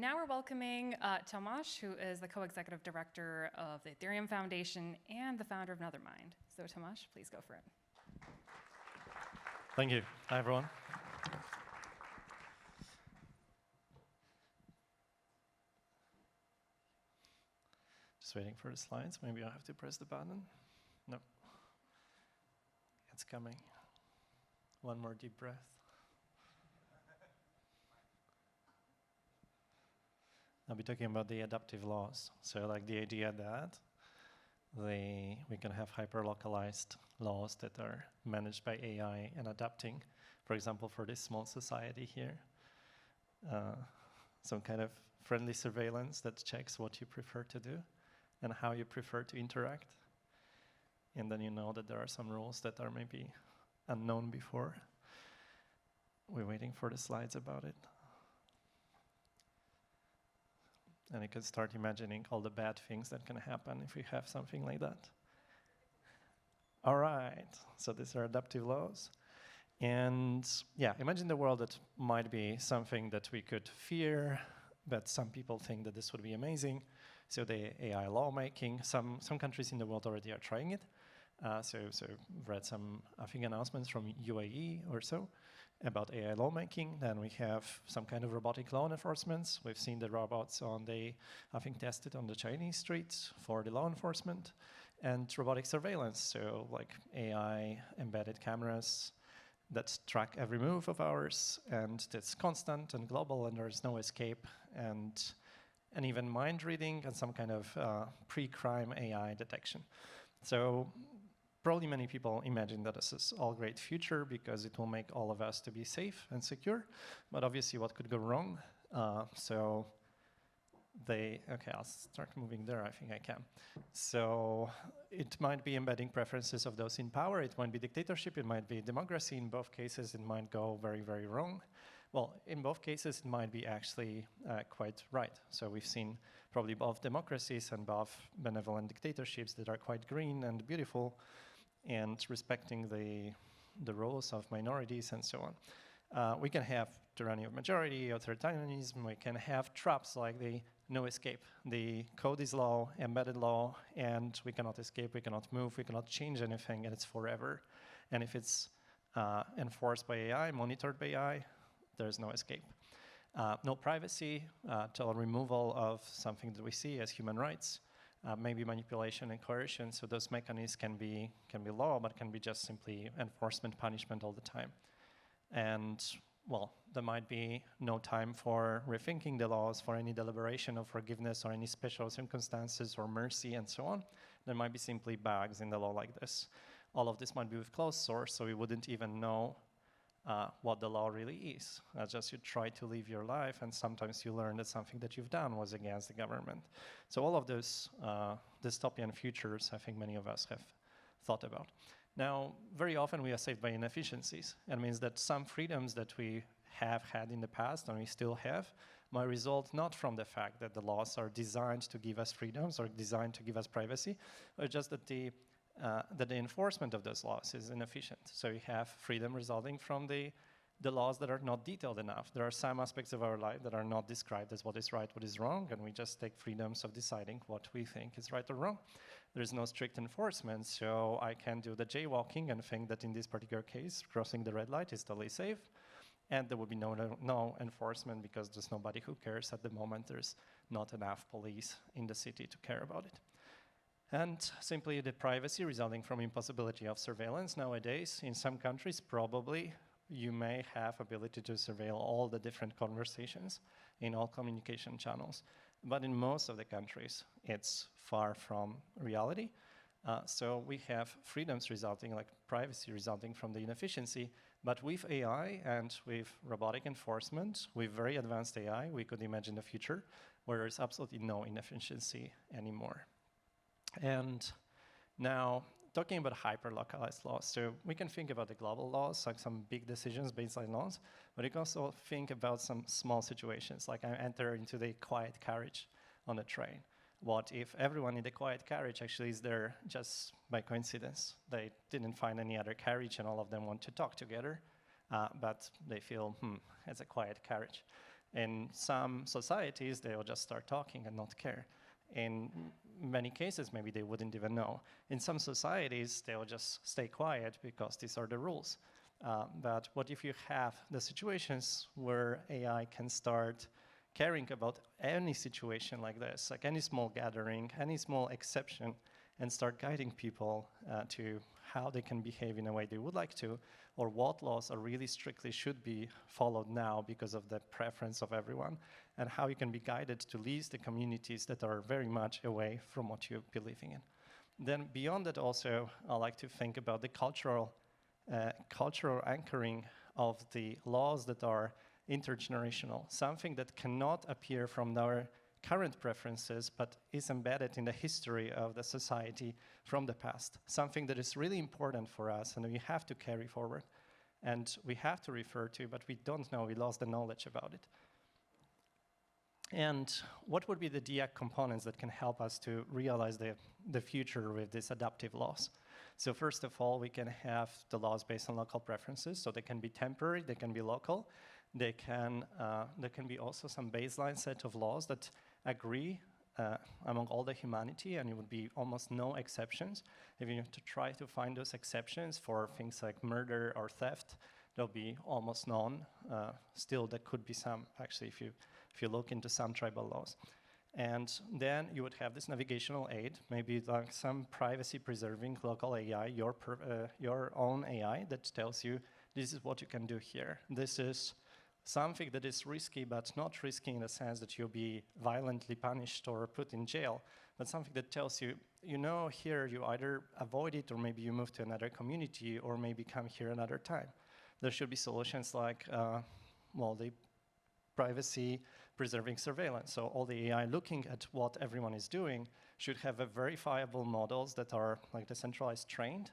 Now we're welcoming Tomasz, who is the co-executive director of the Ethereum Foundation and the founder of Nethermind. So Tomasz, please go for it. Thank you. Hi, everyone. Just waiting for the slides. Maybe I have to press the button. No. It's coming. One more deep breath. I'll be talking about the adaptive laws. So like the idea that we can have hyper-localized laws that are managed by AI and adapting, for example, for this small society here. Some kind of friendly surveillance that checks what you prefer to do and how you prefer to interact. And then you know that there are some rules that are maybe unknown before. We're waiting for the slides about it. And you can start imagining all the bad things that can happen if we have something like that. All right, so these are adaptive laws. And yeah, imagine the world that might be something that we could fear, but some people think that this would be amazing. So the AI lawmaking, some countries in the world already are trying it. So I've read some, I think, announcements from UAE or so about AI lawmaking. Then we have some kind of robotic law enforcement. We've seen the robots I think, tested on the Chinese streets for the law enforcement, and robotic surveillance. So like AI embedded cameras that track every move of ours, and it's constant and global, and there's no escape, and even mind reading and some kind of pre-crime AI detection. So probably many people imagine that this is all great future because it will make all of us to be safe and secure, but obviously what could go wrong? Okay, I'll start moving there, I think I can. So it might be embedding preferences of those in power, it might be dictatorship, it might be democracy. In both cases, it might go very, very wrong. Well, in both cases, it might be actually quite right. So we've seen probably both democracies and both benevolent dictatorships that are quite green and beautiful, and respecting the roles of minorities and so on. We can have tyranny of majority, authoritarianism, we can have traps like the no escape. The code is law, embedded law, and we cannot escape, we cannot move, we cannot change anything, and it's forever. And if it's enforced by AI, monitored by AI, there's no escape. No privacy, total removal of something that we see as human rights. Maybe manipulation and coercion, so those mechanisms can be law, but can be just simply enforcement, punishment all the time. And well, there might be no time for rethinking the laws, for any deliberation of forgiveness or any special circumstances or mercy and so on. There might be simply bugs in the law like this. All of this might be with closed source, so we wouldn't even know what the law really is. Just you try to live your life, and sometimes you learn that something that you've done was against the government. So all of those dystopian futures, I think many of us have thought about. Now, very often we are saved by inefficiencies. It means that some freedoms that we have had in the past, and we still have, might result not from the fact that the laws are designed to give us freedoms or designed to give us privacy, but just that the enforcement of those laws is inefficient. So you have freedom resulting from the laws that are not detailed enough. There are some aspects of our life that are not described as what is right, what is wrong, and we just take freedoms of deciding what we think is right or wrong. There is no strict enforcement, so I can do the jaywalking and think that in this particular case, crossing the red light is totally safe, and there will be no enforcement because there's nobody who cares at the moment. There's not enough police in the city to care about it. And simply the privacy resulting from impossibility of surveillance. Nowadays, in some countries, probably you may have ability to surveil all the different conversations in all communication channels. But in most of the countries, it's far from reality. So we have freedoms resulting, like privacy resulting from the inefficiency. But with AI and with robotic enforcement, with very advanced AI, we could imagine a future where there's absolutely no inefficiency anymore. And now, talking about hyper-localized laws, so we can think about the global laws, like some big decisions, baseline laws, but you can also think about some small situations, like I enter into the quiet carriage on a train. What if everyone in the quiet carriage actually is there just by coincidence? They didn't find any other carriage and all of them want to talk together, but they feel, it's a quiet carriage. In some societies, they'll just start talking and not care. In many cases, maybe they wouldn't even know. In some societies, they'll just stay quiet because these are the rules. But what if you have the situations where AI can start caring about any situation like this, like any small gathering, any small exception, and start guiding people to how they can behave in a way they would like to, or what laws are really strictly should be followed now because of the preference of everyone, and how you can be guided to leave the communities that are very much away from what you're believing in. Then beyond that also, I like to think about the cultural anchoring of the laws that are intergenerational, something that cannot appear from our current preferences, but is embedded in the history of the society from the past, something that is really important for us and we have to carry forward and we have to refer to, but we don't know, we lost the knowledge about it. And what would be the DIAC components that can help us to realize the future with these adaptive laws? So first of all, we can have the laws based on local preferences, so they can be temporary, they can be local, there can be also some baseline set of laws that agree among all the humanity, and it would be almost no exceptions. If you have to try to find those exceptions for things like murder or theft, there'll be almost none. Still, there could be some, actually, if you look into some tribal laws. And then you would have this navigational aid, maybe like some privacy-preserving local AI, your own AI that tells you this is what you can do here. This is something that is risky, but not risky in the sense that you'll be violently punished or put in jail, but something that tells you, you know, here you either avoid it or maybe you move to another community or maybe come here another time. There should be solutions like, the privacy-preserving surveillance. So all the AI looking at what everyone is doing should have verifiable models that are like decentralized trained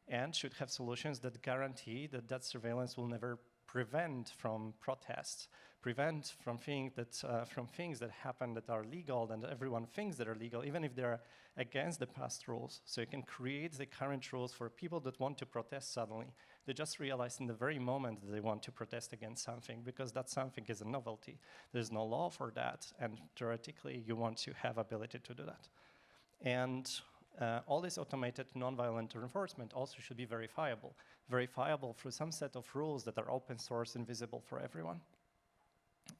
and should have solutions that guarantee that that surveillance will never prevent from protests, prevent from things that happen that are legal and everyone thinks that are legal, even if they're against the past rules. So you can create the current rules for people that want to protest suddenly. They just realize in the very moment that they want to protest against something because that something is a novelty. There's no law for that, and theoretically you want to have ability to do that. And all this automated nonviolent enforcement also should be verifiable through some set of rules that are open source and visible for everyone.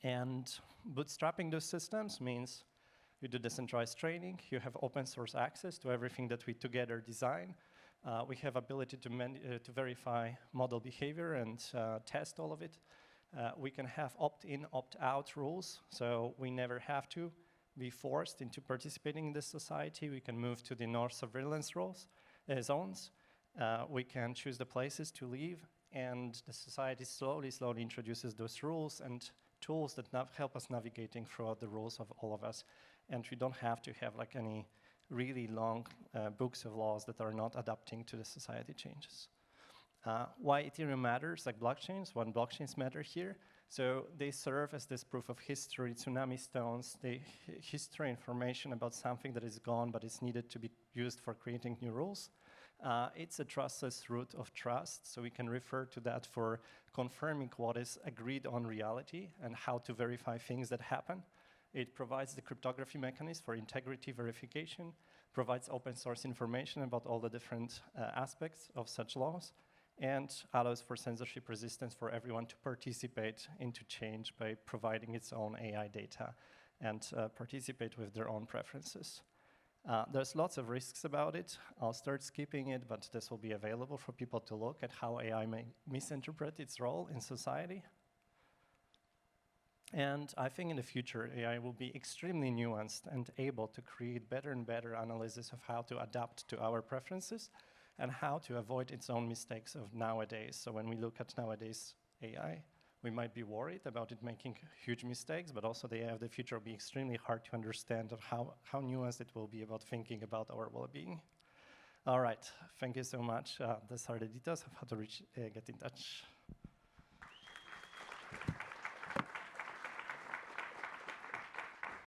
And bootstrapping those systems means you do decentralized training, you have open source access to everything that we together design. We have ability to verify model behavior and test all of it. We can have opt-in, opt-out rules, so we never have to be forced into participating in this society. We can move to the no surveillance zones. We can choose the places to live, and the society slowly introduces those rules and tools that help us navigating throughout the rules of all of us. And we don't have to have like any really long books of laws that are not adapting to the society changes. Why Ethereum matters, like blockchains, when blockchains matter here. So they serve as this proof of history, tsunami stones, the history information about something that is gone but is needed to be used for creating new rules. It's a trustless root of trust, so we can refer to that for confirming what is agreed on reality and how to verify things that happen. It provides the cryptography mechanism for integrity verification, provides open source information about all the different aspects of such laws, and allows for censorship resistance for everyone to participate into change by providing its own AI data and participate with their own preferences. There's lots of risks about it. I'll start skipping it, but this will be available for people to look at how AI may misinterpret its role in society. And I think in the future, AI will be extremely nuanced and able to create better and better analysis of how to adapt to our preferences and how to avoid its own mistakes of nowadays. So when we look at nowadays AI, we might be worried about it making huge mistakes, but also the AI of the future will be extremely hard to understand of how nuanced it will be about thinking about our well-being. All right, thank you so much. These are the details of how to get in touch.